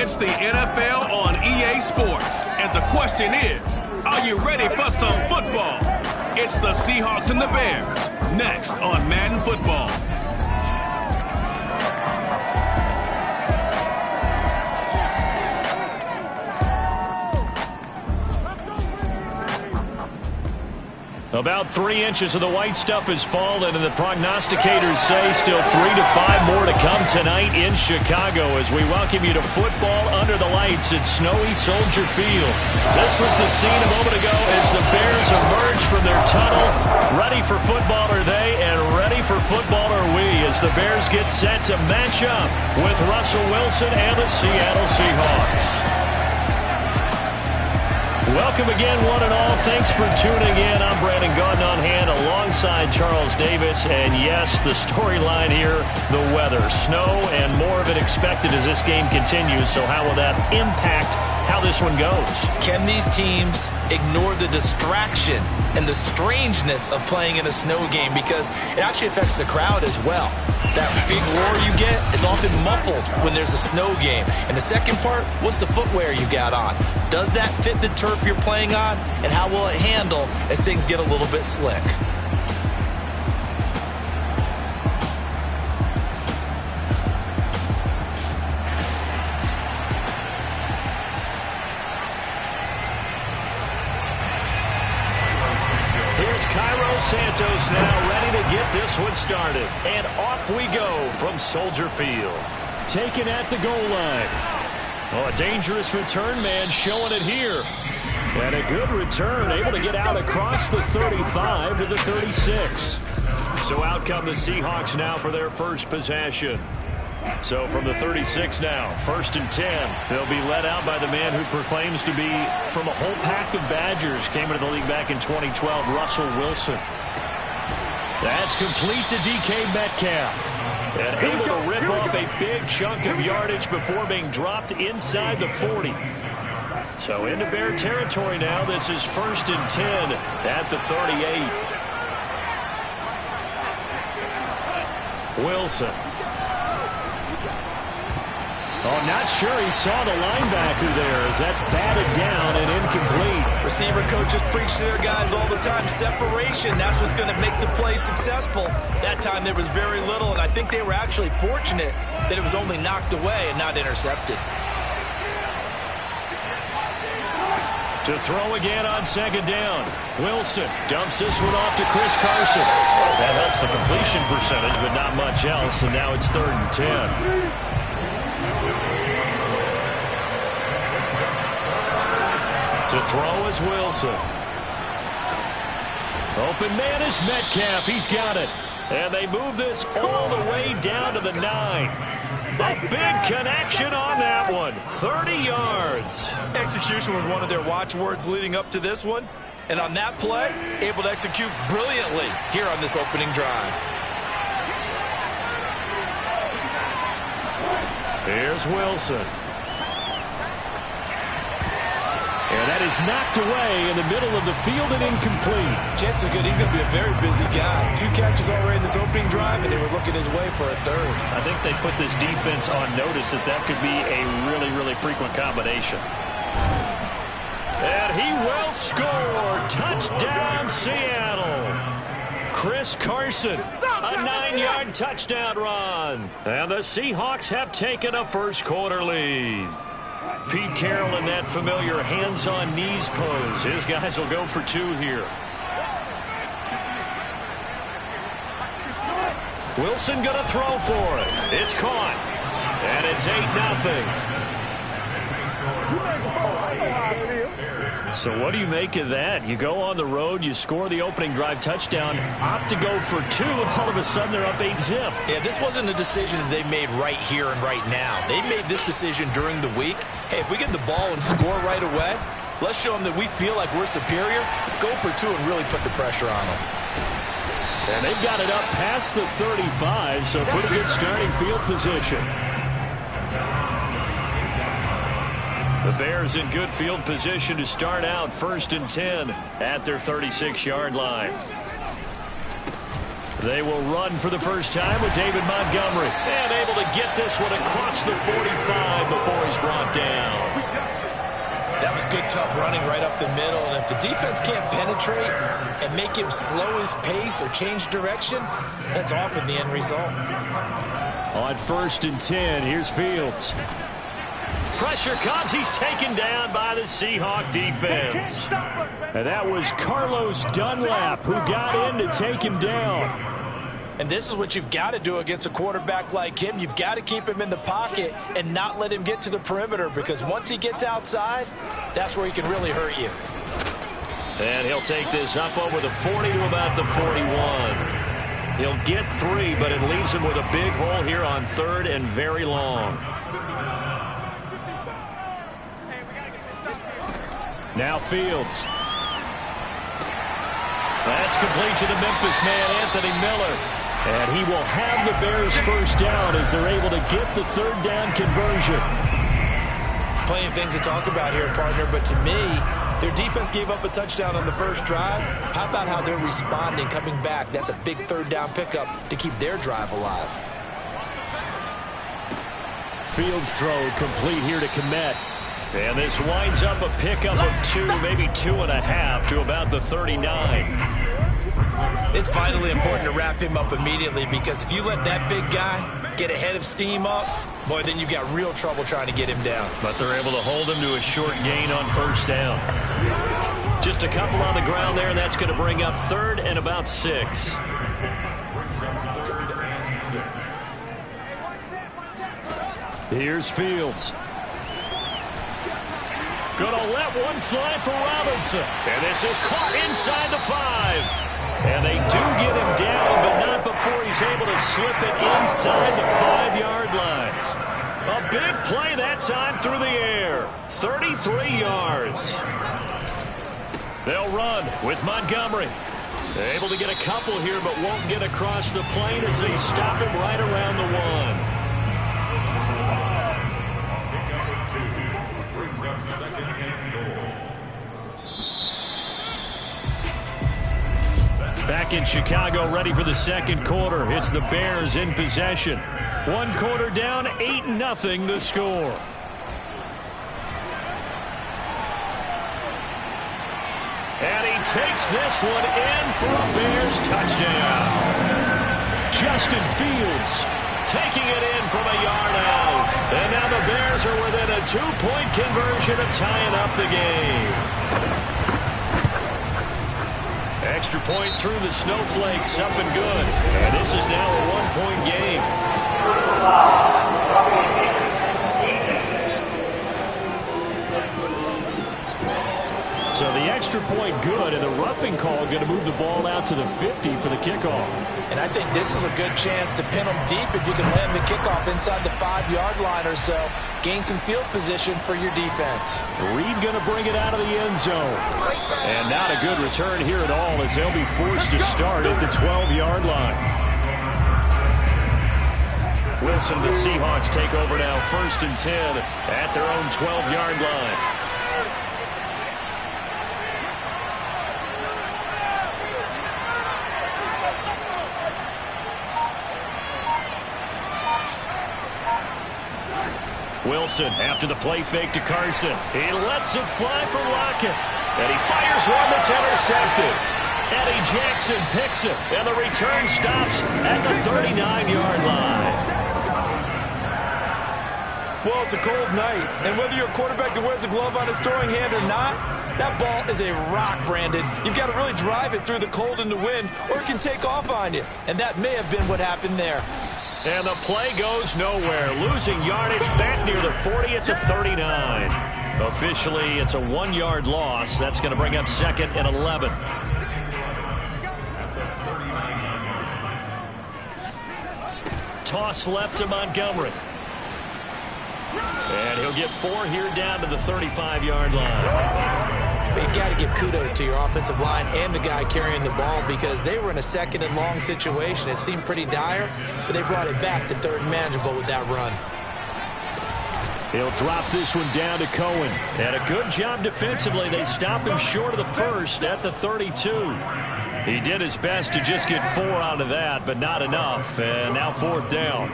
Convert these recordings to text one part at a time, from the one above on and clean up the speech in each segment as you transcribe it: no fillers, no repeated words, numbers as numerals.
It's the NFL on EA Sports. And the question is, are you ready for some football? It's the Seahawks and the Bears, next on Madden Football. About 3 inches of the white stuff has fallen, and the prognosticators say still 3 to 5 more to come tonight in Chicago as we welcome you to football under the lights at snowy Soldier Field. This was the scene a moment ago as the Bears emerged from their tunnel. Ready for football are they, and ready for football are we as the Bears get set to match up with Russell Wilson and the Seattle Seahawks. Welcome again, one and all. Thanks for tuning in. I'm Brandon Gaudin on hand alongside Charles Davis. And yes, the storyline here, the weather. Snow and more of it expected as this game continues. So how will that impact how this one goes? Can these teams ignore the distraction and the strangeness of playing in a snow game? Because it actually affects the crowd as well. That big roar you get is often muffled when there's a snow game. And the second part, what's the footwear you got on? Does that fit the turf you're playing on? And how will it handle as things get a little bit slick? Santos now ready to get this one started. And off we go from Soldier Field. Taken at the goal line. Oh, a dangerous return man showing it here. And a good return, able to get out across the 35 to the 36. So out come the Seahawks now for their first possession. So from the 36 now, 1st and 10. They'll be led out by the man who proclaims to be from a whole pack of Badgers. Came into the league back in 2012, Russell Wilson. That's complete to DK Metcalf. And able to rip off a big chunk of yardage before being dropped inside the 40. So into Bear territory now. This is 1st and 10 at the 38. Wilson. Oh, not sure he saw the linebacker there as that's batted down and incomplete. Receiver coaches preach to their guys all the time. Separation, that's what's going to make the play successful. That time there was very little, and I think they were actually fortunate that it was only knocked away and not intercepted. To throw again on 2nd down. Wilson dumps this one off to Chris Carson. That helps the completion percentage, but not much else, and now it's 3rd and 10. To throw is Wilson. Open man is Metcalf. He's got it. And they move this all the way down to the 9. A big connection on that one. 30 yards. Execution was one of their watchwords leading up to this one. And on that play, able to execute brilliantly here on this opening drive. Here's Wilson. And that is knocked away in the middle of the field and incomplete. Chances are good. He's going to be a very busy guy. 2 catches already in this opening drive, and they were looking his way for a 3rd. I think they put this defense on notice that that could be a really, really frequent combination. And he will score. Touchdown, Seattle. Chris Carson, a 9-yard touchdown run. And the Seahawks have taken a first-quarter lead. Pete Carroll in that familiar hands-on knees pose. His guys will go for 2 here. Wilson going to throw for it. It's caught. And it's 8-0. So what do you make of that? You go on the road, you score the opening drive touchdown, opt to go for 2, and all of a sudden they're up 8-0. Yeah, this wasn't a decision that they made right here and right now. They made this decision during the week. Hey, if we get the ball and score right away, let's show them that we feel like we're superior. Go for 2 and really put the pressure on them. And they've got it up past the 35, so pretty good starting field position. The Bears in good field position to start out 1st and 10 at their 36-yard line. They will run for the first time with David Montgomery. And able to get this one across the 45 before he's brought down. That was good, tough running right up the middle. And if the defense can't penetrate and make him slow his pace or change direction, that's often the end result. On 1st and 10, here's Fields. Pressure comes. He's taken down by the Seahawk defense. And that was Carlos Dunlap who got in to take him down. And this is what you've got to do against a quarterback like him. You've got to keep him in the pocket and not let him get to the perimeter, because once he gets outside, that's where he can really hurt you. And he'll take this up over the 40 to about the 41. He'll get 3, but it leaves him with a big hole here on 3rd and very long. Now Fields. That's complete to the Memphis man, Anthony Miller. And he will have the Bears first down as they're able to get the 3rd down conversion. Plenty of things to talk about here, partner, but to me, their defense gave up a touchdown on the first drive. How about how they're responding, coming back? That's a big 3rd down pickup to keep their drive alive. Fields throw complete here to Kmet. And this winds up a pickup of 2, maybe 2.5 to about the 39. It's vitally important to wrap him up immediately, because if you let that big guy get ahead of steam up, boy, then you've got real trouble trying to get him down. But they're able to hold him to a short gain on 1st down. Just a couple on the ground there, and that's going to bring up 3rd and about 6. Here's Fields. Gonna let one fly for Robinson. And this is caught inside the 5. And they do get him down, but not before he's able to slip it inside the 5-yard line. A big play that time through the air. 33 yards. They'll run with Montgomery. They're able to get a couple here, but won't get across the plane as they stop him right around the 1. Back in Chicago, ready for the 2nd quarter. It's the Bears in possession. 1 quarter down, 8-0 the score. And he takes this one in for a Bears touchdown. Justin Fields taking it in from a yard out. And now the Bears are within a 2-point conversion of tying up the game. Extra point through the snowflakes, up and good. And this is now a 1-point game. So the extra point good, and the roughing call going to move the ball out to the 50 for the kickoff. And I think this is a good chance to pin them deep if you can land the kickoff inside the 5-yard line or so. Gain some field position for your defense. Reed going to bring it out of the end zone. And not a good return here at all, as they'll be forced to start at the 12-yard line. Wilson, the Seahawks take over now, 1st and 10 at their own 12-yard line. Wilson after the play fake to Carson. He lets it fly for Lockett. And he fires one that's intercepted. Eddie Jackson picks it. And the return stops at the 39-yard line. Well, it's a cold night. And whether you're a quarterback that wears a glove on his throwing hand or not, that ball is a rock, Brandon. You've got to really drive it through the cold and the wind, or it can take off on you. And that may have been what happened there. And the play goes nowhere, losing yardage back near the 40 at the 39. Officially, it's a 1-yard loss. That's going to bring up 2nd and 11. Toss left to Montgomery. And he'll get 4 here down to the 35-yard line. But you got to give kudos to your offensive line and the guy carrying the ball, because they were in a 2nd and long situation. It seemed pretty dire, but they brought it back to 3rd and manageable with that run. He'll drop this one down to Cohen. And a good job defensively. They stop him short of the 1st at the 32. He did his best to just get 4 out of that, but not enough. And now 4th down.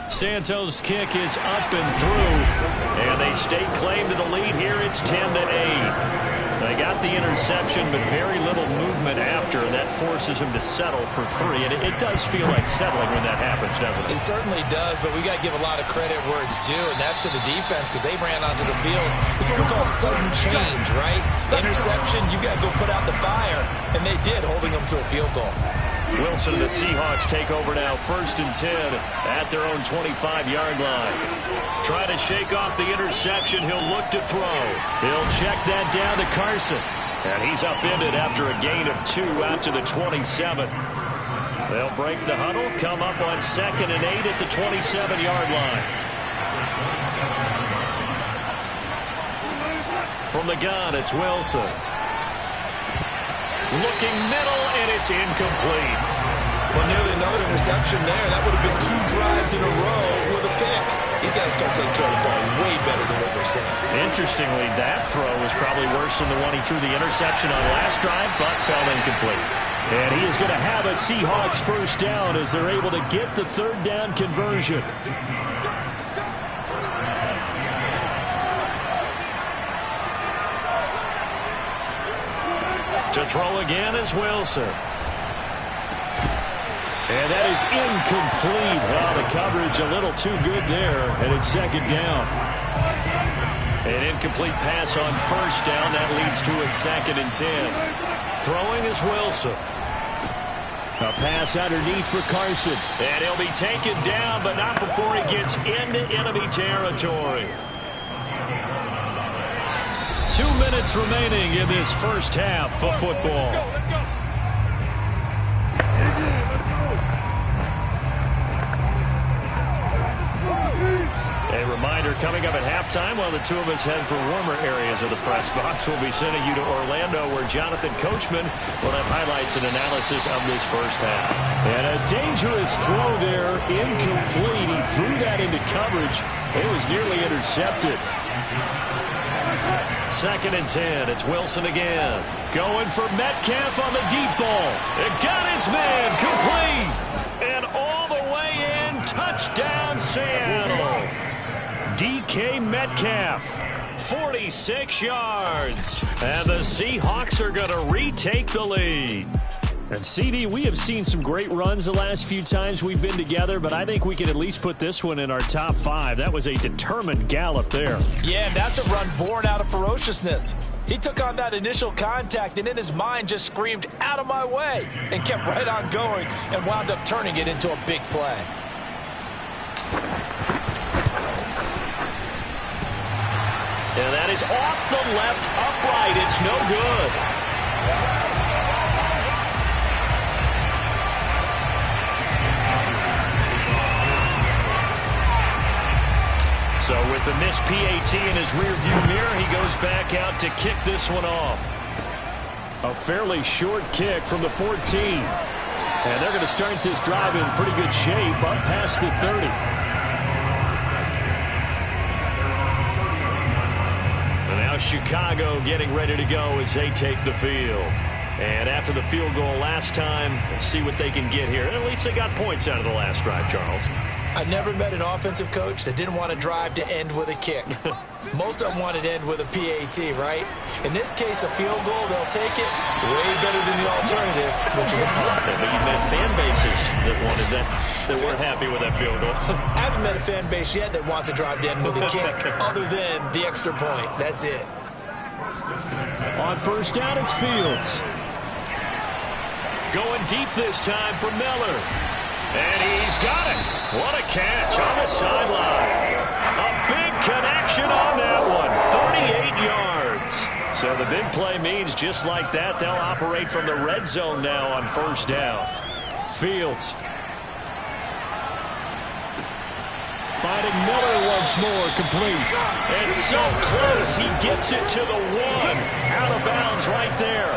Santos' kick is up and through, and they stake claim to the lead here. It's 10-8. They got the interception, but very little movement after, and that forces him to settle for 3. And it does feel like settling when that happens, doesn't it? It certainly does, but we got to give a lot of credit where it's due, and that's to the defense because they ran onto the field. This is what we call sudden change, right? Interception, you got to go put out the fire, and they did, holding them to a field goal. Wilson and the Seahawks take over now, 1st and 10 at their own 25-yard line. Try to shake off the interception. He'll look to throw. He'll check that down to Carson. And he's upended after a gain of 2 out to the 27. They'll break the huddle, come up on 2nd and 8 at the 27-yard line. From the gun, it's Wilson. Looking middle, and it's incomplete. Well, nearly another interception there. That would have been 2 drives in a row with a pick. He's got to start taking care of the ball way better than what we're saying. Interestingly, that throw was probably worse than the one he threw the interception on last drive, but fell incomplete. And he is going to have a Seahawks 1st down as they're able to get the 3rd down conversion. To throw again is Wilson. And that is incomplete. Oh, the coverage a little too good there, and it's 2nd down. An incomplete pass on 1st down. That leads to a 2nd and 10. Throwing is Wilson. A pass underneath for Carson. And he'll be taken down, but not before he gets into enemy territory. 2 minutes remaining in this 1st half of football. A reminder coming up at halftime while the 2 of us head for warmer areas of the press box. We'll be sending you to Orlando where Jonathan Coachman will have highlights and analysis of this 1st half. And a dangerous throw there, incomplete. He threw that into coverage. It was nearly intercepted. 2nd and 10. It's Wilson again. Going for Metcalf on the deep ball. It got his man complete. And all the way in. Touchdown, Seattle. DK Metcalf. 46 yards. And the Seahawks are going to retake the lead. And, CD, we have seen some great runs the last few times we've been together, but I think we can at least put this one in our top 5. That was a determined gallop there. Yeah, and that's a run born out of ferociousness. He took on that initial contact and in his mind just screamed, "Out of my way," and kept right on going and wound up turning it into a big play. And that is off the left upright. It's no good. So with the missed PAT in his rearview mirror, he goes back out to kick this one off. A fairly short kick from the 14. And they're going to start this drive in pretty good shape up past the 30. And now Chicago getting ready to go as they take the field. And after the field goal last time, we'll see what they can get here. At least they got points out of the last drive, Charles. I've never met an offensive coach that didn't want to drive to end with a kick. Most of them wanted to end with a PAT, right? In this case, a field goal, they'll take it way better than the alternative, which is a punt. But you met fan bases that wanted that, that weren't happy with that field goal. I haven't met a fan base yet that wants to drive to end with a kick, other than the extra point. That's it. On 1st down, it's Fields. Going deep this time for Miller. And he's got it. What a catch on the sideline. A big connection on that one. 38 yards. So the big play means just like that, they'll operate from the red zone now on 1st down. Fields. Finding Miller once more, complete. And so close, he gets it to the 1. Out of bounds right there.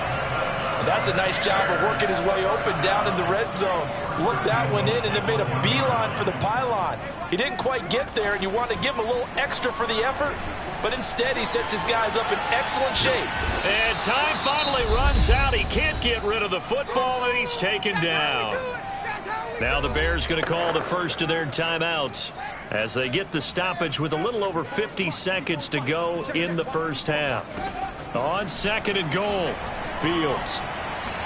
That's a nice job of working his way open down in the red zone. Looked that one in and then made a beeline for the pylon. He didn't quite get there, and you want to give him a little extra for the effort, but instead he sets his guys up in excellent shape. And time finally runs out. He can't get rid of the football, and he's taken down. Now the Bears going to call the first of their timeouts as they get the stoppage with a little over 50 seconds to go in the first half. On 2nd and goal, Fields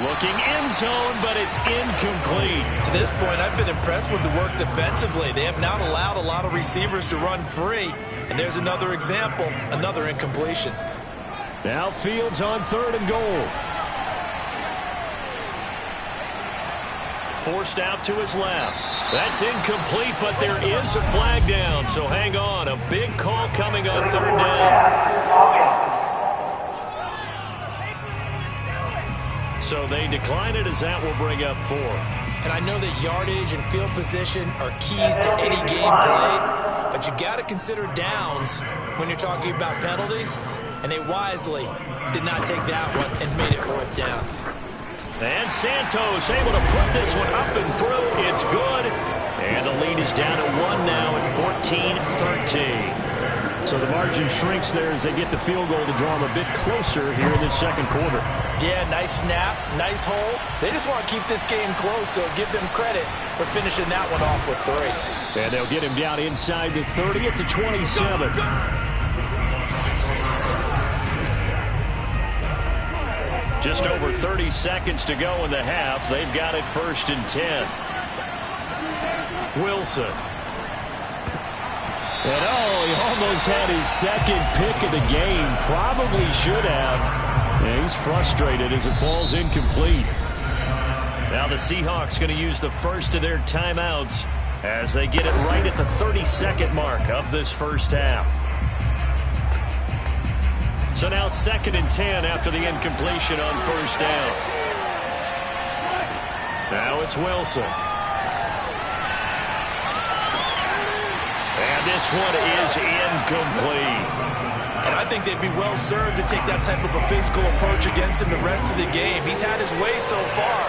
looking end zone, but it's incomplete. To this point, I've been impressed with the work defensively. They have not allowed a lot of receivers to run free. And there's another example, another incompletion. Now Fields on 3rd and goal. Forced out to his left. That's incomplete, but there is a flag down, so hang on. A big call coming on 3rd down. So they decline it as that will bring up 4th. And I know that yardage and field position are keys to any game played, but you've got to consider downs when you're talking about penalties, and they wisely did not take that one and made it 4th down. And Santos able to put this one up and through. It's good. And the lead is down to 1 now at 14-13. So the margin shrinks there as they get the field goal to draw them a bit closer here in this second quarter. Yeah, nice snap, nice hole. They just want to keep this game close, so give them credit for finishing that one off with 3. And they'll get him down inside the 30 at the 27. Just over 30 seconds to go in the half. They've got it 1st and 10. Wilson. And he almost had his second pick of the game. Probably should have. And he's frustrated as it falls incomplete. Now the Seahawks going to use the first of their timeouts as they get it right at the 32nd mark of this first half. So now 2nd and 10 after the incompletion on 1st down. Now it's Wilson. And this one is incomplete. And I think they'd be well served to take that type of a physical approach against him the rest of the game. He's had his way so far,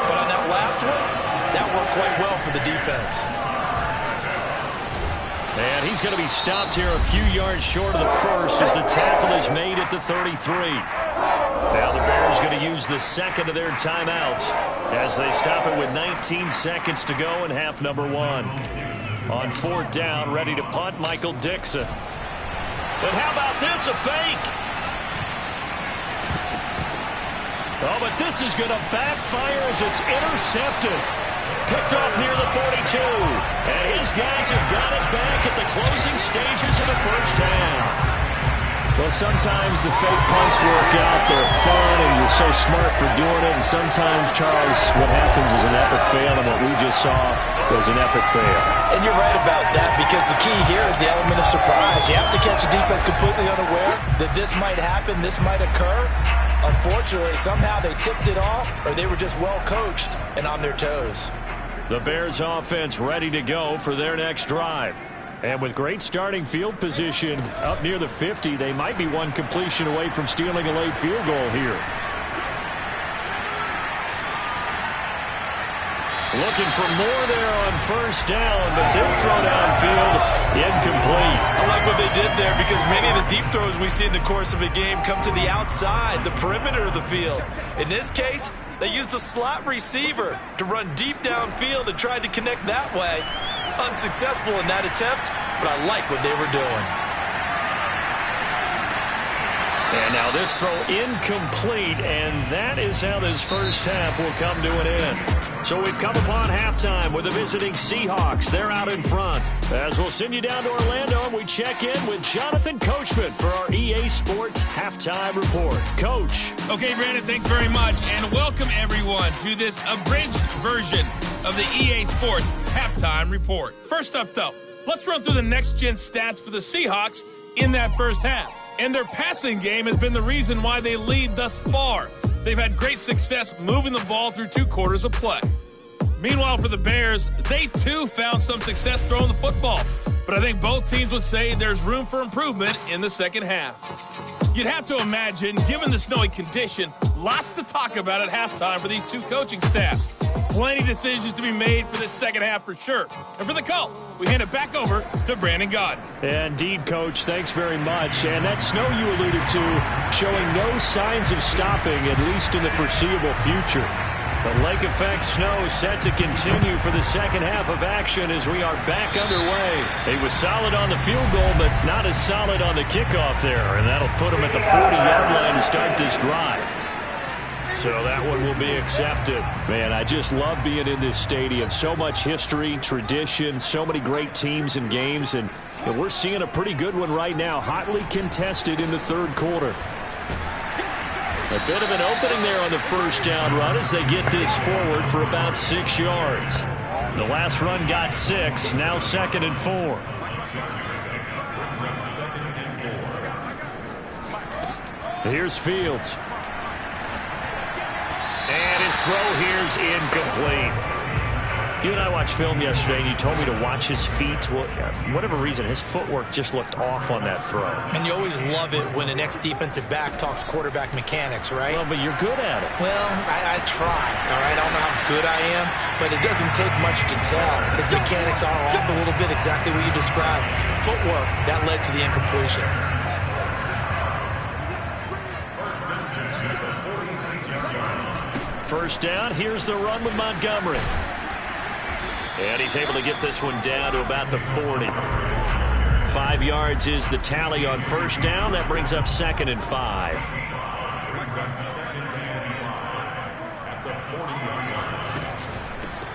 but on that last one, that worked quite well for the defense. And he's going to be stopped here a few yards short of the first as the tackle is made at the 33. Now the Bears going to use the second of their timeouts as they stop it with 19 seconds to go in half number 1. On 4th down, ready to punt, Michael Dixon. But how about this, a fake? Oh, but this is going to backfire as it's intercepted. Picked off near the 42. And his guys have got it back at the closing stages of the first half. Well, sometimes the fake punts work out. They're fun, and you're so smart for doing it. And sometimes, Charles, what happens is an epic fail, and what we just saw was an epic fail. And you're right about that, because the key here is the element of surprise. You have to catch a defense completely unaware that this might happen, this might occur. Unfortunately, somehow they tipped it off, or they were just well coached and on their toes. The Bears offense ready to go for their next drive. And with great starting field position up near the 50, they might be one completion away from stealing a late field goal here. Looking for more there on 1st down, but this throw downfield incomplete. I like what they did there, because many of the deep throws we see in the course of a game come to the outside, the perimeter of the field. In this case, they used the slot receiver to run deep downfield and tried to connect that way. Unsuccessful in that attempt, but I like what they were doing. And now this throw incomplete, and that is how this first half will come to an end. So we've come upon halftime with the visiting Seahawks. They're out in front. As we'll send you down to Orlando, and we check in with Jonathan Coachman for our EA Sports Halftime Report. Coach. Okay, Brandon, thanks very much, and welcome everyone to this abridged version of the EA Sports Halftime Report. First up, though, let's run through the next-gen stats for the Seahawks in that first half. And their passing game has been the reason why they lead thus far. They've had great success moving the ball through 2 quarters of play. Meanwhile, for the Bears, they too found some success throwing the football. But I think both teams would say there's room for improvement in the second half. You'd have to imagine, given the snowy condition, Lots to talk about at halftime for these two coaching staffs. Plenty of decisions to be made for this second half for sure. And for the call, we hand it back over to Brandon Gaudin. Indeed, Coach. Thanks very much. And that snow you alluded to showing no signs of stopping, at least in the foreseeable future. The lake effect snow set to continue for the second half of action as we are back underway. He was solid on the field goal, but not as solid on the kickoff there. And that'll put him at the 40-yard line to start this drive. So that one will be accepted. Man, I just love being in this stadium. So much history, tradition, so many great teams and games. And we're seeing a pretty good one right now, hotly contested in the third quarter. A bit of an opening there on the first down run as they get this forward for about 6 yards. The last run got 6, now 2nd and 4. Here's Fields. And his throw here's incomplete. You and I watched film yesterday, and you told me to watch his feet. Well, for whatever reason, his footwork just looked off on that throw. And you always love it when an ex-defensive back talks quarterback mechanics, right? Well, but you're good at it. Well, I try, all right? I don't know how good I am, but it doesn't take much to tell. His mechanics are off a little bit, exactly what you described. Footwork, that led to the incompletion. First down, here's the run with Montgomery. And he's able to get this one down to about the 40. 5 yards is the tally on first down. That brings up 2nd and 5.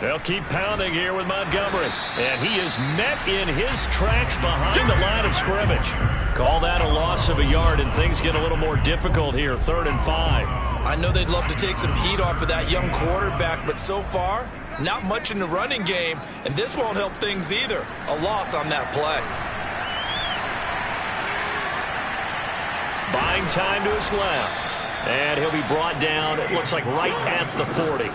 They'll keep pounding here with Montgomery. And he is met in his tracks behind the line of scrimmage. Call that a loss of a yard, and things get a little more difficult here. 3rd and 5. I know they'd love to take some heat off of that young quarterback, but so far, not much in the running game, and this won't help things either. A loss on that play. Buying time to his left. And he'll be brought down, it looks like right at the 40.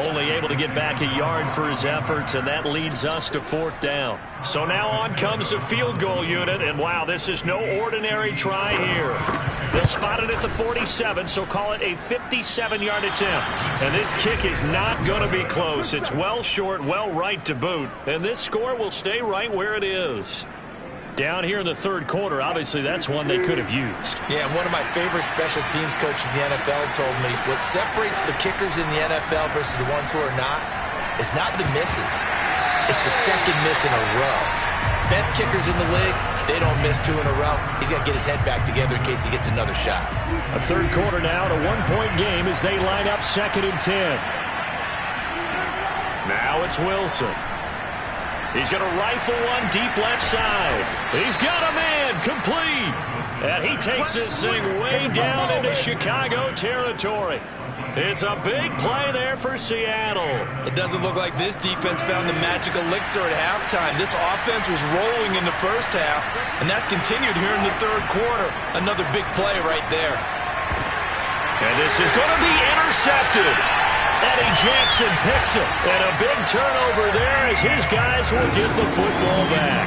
Only able to get back a yard for his efforts, and that leads us to 4th down. So now on comes the field goal unit, and wow, this is no ordinary try here. They'll spot it at the 47, so call it a 57-yard attempt. And this kick is not going to be close. It's well short, well right to boot, and this score will stay right where it is. Down here in the third quarter, obviously that's one they could have used. Yeah, one of my favorite special teams coaches in the NFL told me what separates the kickers in the NFL versus the ones who are not is not the misses. It's the second miss in a row. Best kickers in the league, they don't miss 2 in a row. He's got to get his head back together in case he gets another shot. A third quarter now, a 1-point game as they line up 2nd and 10. Now it's Wilson. He's going to rifle one deep left side. He's got a man, complete. And he takes this thing way down into Chicago territory. It's a big play there for Seattle. It doesn't look like this defense found the magic elixir at halftime. This offense was rolling in the first half, and that's continued here in the third quarter. Another big play right there. And this is going to be intercepted. Eddie Jackson picks it. And a big turnover there as his guys will get the football back.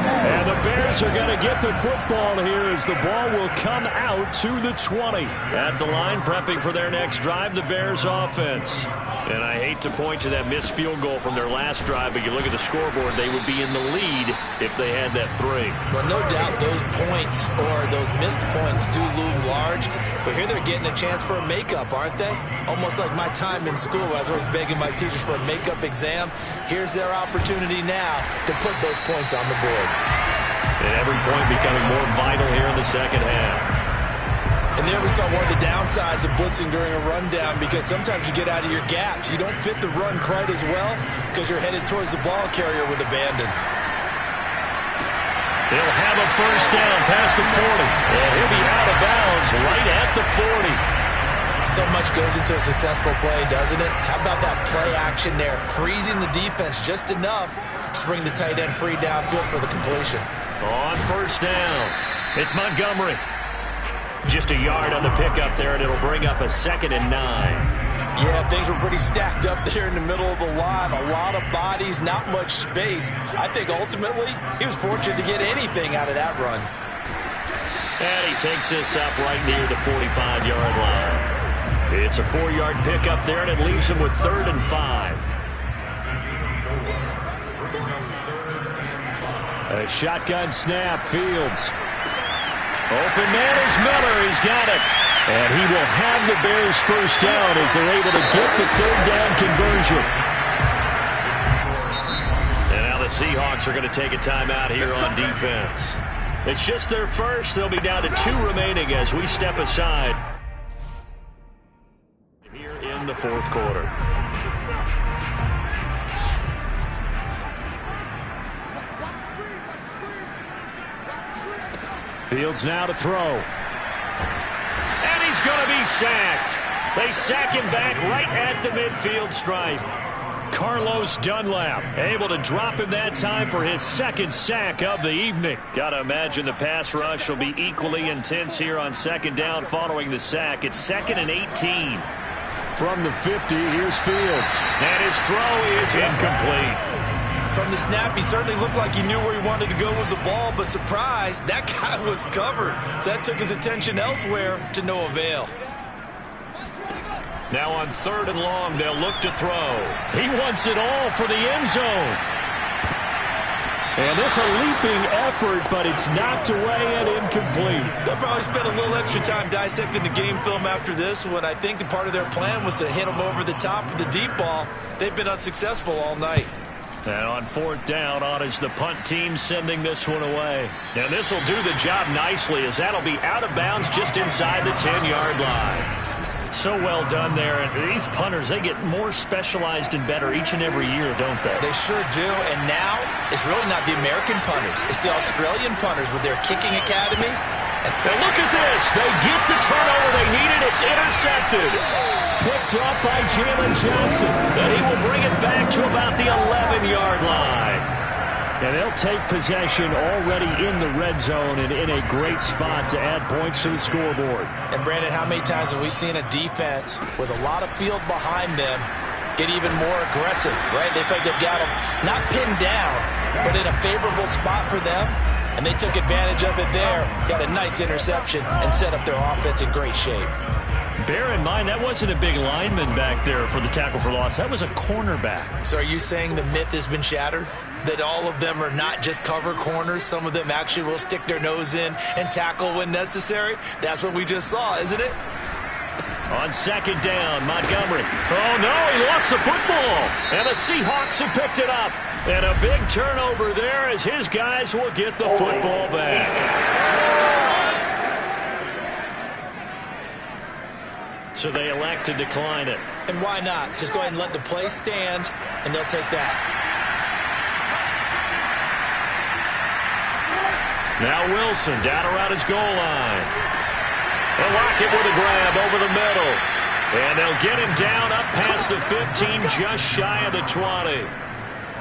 And the Bears are going to get the football here as the ball will come out to the 20. At the line, prepping for their next drive, the Bears offense. And I hate to point to that missed field goal from their last drive, but you look at the scoreboard, they would be in the lead if they had that 3. Well, no doubt those points or those missed points do loom large, but here they're getting a chance for a makeup, aren't they? Almost like my time in school. I was always begging my teachers for a makeup exam. Here's their opportunity now to put those points on the board. And every point becoming more vital here in the second half. And there we saw one of the downsides of blitzing during a rundown, because sometimes you get out of your gaps. You don't fit the run quite as well because you're headed towards the ball carrier with abandon. He'll have a first down past the 40. And he'll be out of bounds right at the 40. So much goes into a successful play, doesn't it? How about that play action there? Freezing the defense just enough to bring the tight end free downfield for the completion. On first down, it's Montgomery. Just a yard on the pickup there, and it'll bring up a 2nd and 9. Yeah, things were pretty stacked up there in the middle of the line. A lot of bodies, not much space. I think ultimately he was fortunate to get anything out of that run. And he takes this up right near the 45-yard line. It's a 4-yard pickup there, and it leaves him with 3rd and 5. A shotgun snap, Fields. Open man is Miller. He's got it. And he will have the Bears first down as they're able to get the 3rd down conversion. And now the Seahawks are going to take a timeout here on defense. It's just their first. They'll be down to 2 remaining as we step aside here in the 4th quarter. Fields now to throw. And he's going to be sacked. They sack him back right at the midfield stripe. Carlos Dunlap able to drop him that time for his 2nd sack of the evening. Got to imagine the pass rush will be equally intense here on 2nd down following the sack. It's 2nd and 18. From the 50, here's Fields. And his throw is incomplete. From the snap, he certainly looked like he knew where he wanted to go with the ball, but surprise, that guy was covered. So that took his attention elsewhere to no avail. Now on 3rd and long, they'll look to throw. He wants it all for the end zone. And this a leaping effort, but it's knocked away and incomplete. They'll probably spend a little extra time dissecting the game film after this one. I think the part of their plan was to hit him over the top of the deep ball. They've been unsuccessful all night. And on 4th down, on is the punt team sending this one away. And this will do the job nicely as that'll be out of bounds just inside the 10-yard line. So well done there. And these punters, they get more specialized and better each and every year, don't they? They sure do. And now it's really not the American punters. It's the Australian punters with their kicking academies. And look at this. They get the turnover they needed. It's intercepted. Picked off by Jalen Johnson. And he will bring it back to about the 11-yard line. And they'll take possession already in the red zone and in a great spot to add points to the scoreboard. And, Brandon, how many times have we seen a defense with a lot of field behind them get even more aggressive, right? They think they've got them not pinned down, but in a favorable spot for them. And they took advantage of it there, got a nice interception, and set up their offense in great shape. Bear in mind, that wasn't a big lineman back there for the tackle for loss. That was a cornerback. So are you saying the myth has been shattered? That all of them are not just cover corners? Some of them actually will stick their nose in and tackle when necessary? That's what we just saw, isn't it? On 2nd down, Montgomery. Oh, no, he lost the football. And the Seahawks have picked it up. And a big turnover there as his guys will get the football back. So they elect to decline it. And why not? Just go ahead and let the play stand, and they'll take that. Now Wilson down around his goal line. And Lockett with a grab over the middle. And they'll get him down up past the 15, just shy of the 20.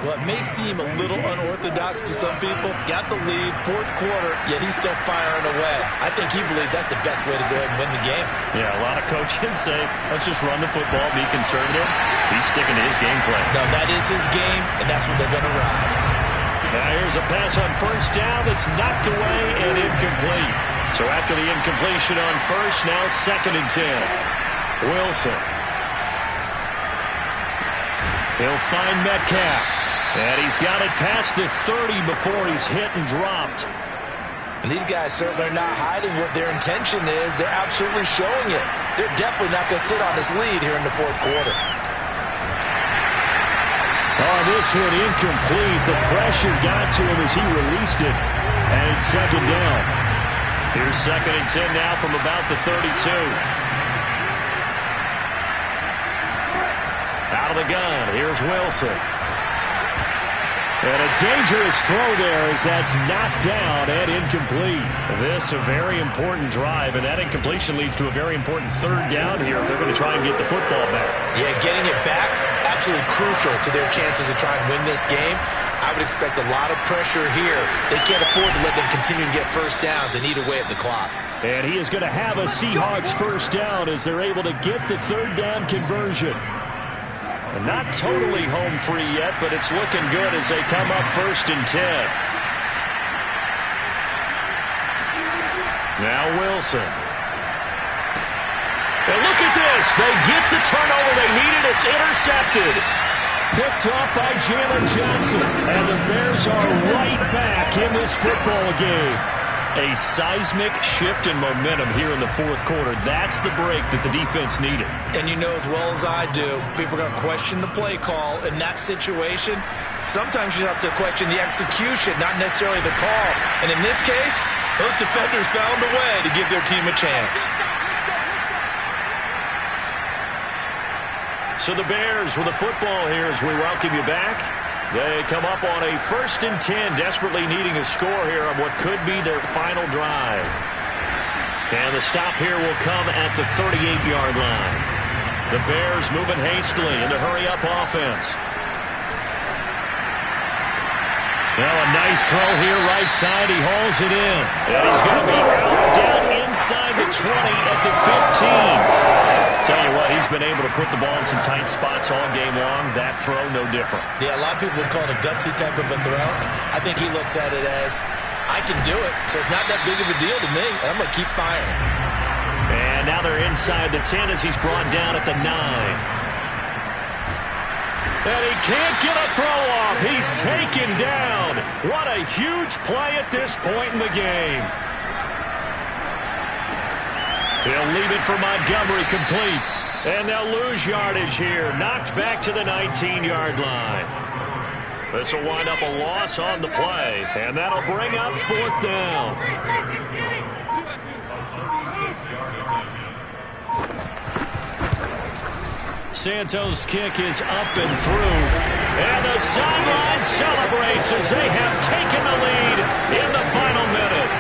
Well, it may seem a little unorthodox to some people. Got the lead, 4th quarter, yet he's still firing away. I think he believes that's the best way to go ahead and win the game. Yeah, a lot of coaches say, let's just run the football, be conservative. He's sticking to his game plan. No, that is his game, and that's what they're going to ride. Now here's a pass on 1st down that's knocked away and incomplete. So after the incompletion on 1st, now 2nd and 10. Wilson. He'll find Metcalf. And he's got it past the 30 before he's hit and dropped. And these guys certainly are not hiding what their intention is. They're absolutely showing it. They're definitely not going to sit on this lead here in the 4th quarter. Oh, this one incomplete. The pressure got to him as he released it. And it's 2nd down. Here's 2nd and 10 now from about the 32. Out of the gun, here's Wilson. And a dangerous throw there as that's knocked down and incomplete. This a very important drive, and that incompletion leads to a very important 3rd down here if they're going to try and get the football back. Yeah, getting it back, absolutely crucial to their chances of trying to win this game. I would expect a lot of pressure here. They can't afford to let them continue to get 1st downs and eat away at the clock. And he is going to have a Seahawks 1st down as they're able to get the 3rd down conversion. And not totally home free yet, but it's looking good as they come up 1st and 10. Now Wilson. And look at this. They It's intercepted. Picked off by Jalen Johnson. And the Bears are right back in this football game. A seismic shift in momentum here in the fourth quarter. That's the break that the defense needed. And you know as well as I do, people are going to question the play call in that situation. Sometimes you have to question the execution, not necessarily the call. And in this case, those defenders found a way to give their team a chance. So the Bears with the football here as we welcome you back. They come up on a 1st and 10, desperately needing a score here on what could be their final drive. And the stop here will come at the 38-yard line. The Bears moving hastily into hurry-up offense. Now a nice throw here right side. He hauls it in. And he's going to be out down inside the 20 at the 15. Tell you what, he's been able to put the ball in some tight spots all game long. That throw, no different. Yeah, a lot of people would call it a gutsy type of a throw. I think he looks at it as, I can do it, so it's not that big of a deal to me, and I'm going to keep firing. And now they're inside the 10 as he's brought down at the 9. And he can't get a throw off. He's taken down. What a huge play at this point in the game. He'll leave it for Montgomery complete. And they'll lose yardage here. Knocked back to the 19-yard line. This will wind up a loss on the play. And that'll bring up 4th down. Santos' kick is up and through. And the sideline celebrates as they have taken the lead in the final minute.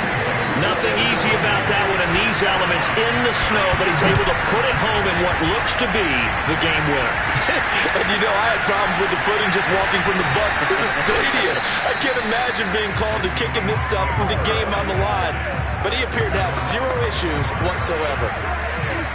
Nothing easy about that one in these elements in the snow, but he's able to put it home in what looks to be the game winner. And you know, I had problems with the footing just walking from the bus to the stadium. I can't imagine being called to kicking this stuff with the game on the line. But he appeared to have zero issues whatsoever.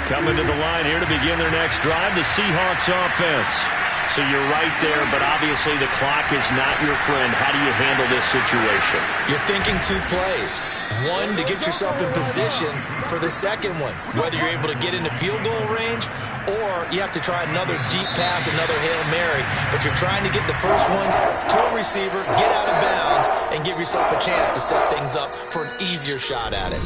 Coming to the line here to begin their next drive, the Seahawks offense. So you're right there, but obviously the clock is not your friend. How do you handle this situation? You're thinking 2 plays. One, to get yourself in position for the second one, whether you're able to get into field goal range or you have to try another deep pass, another Hail Mary. But you're trying to get the first one to a receiver, get out of bounds, and give yourself a chance to set things up for an easier shot at it.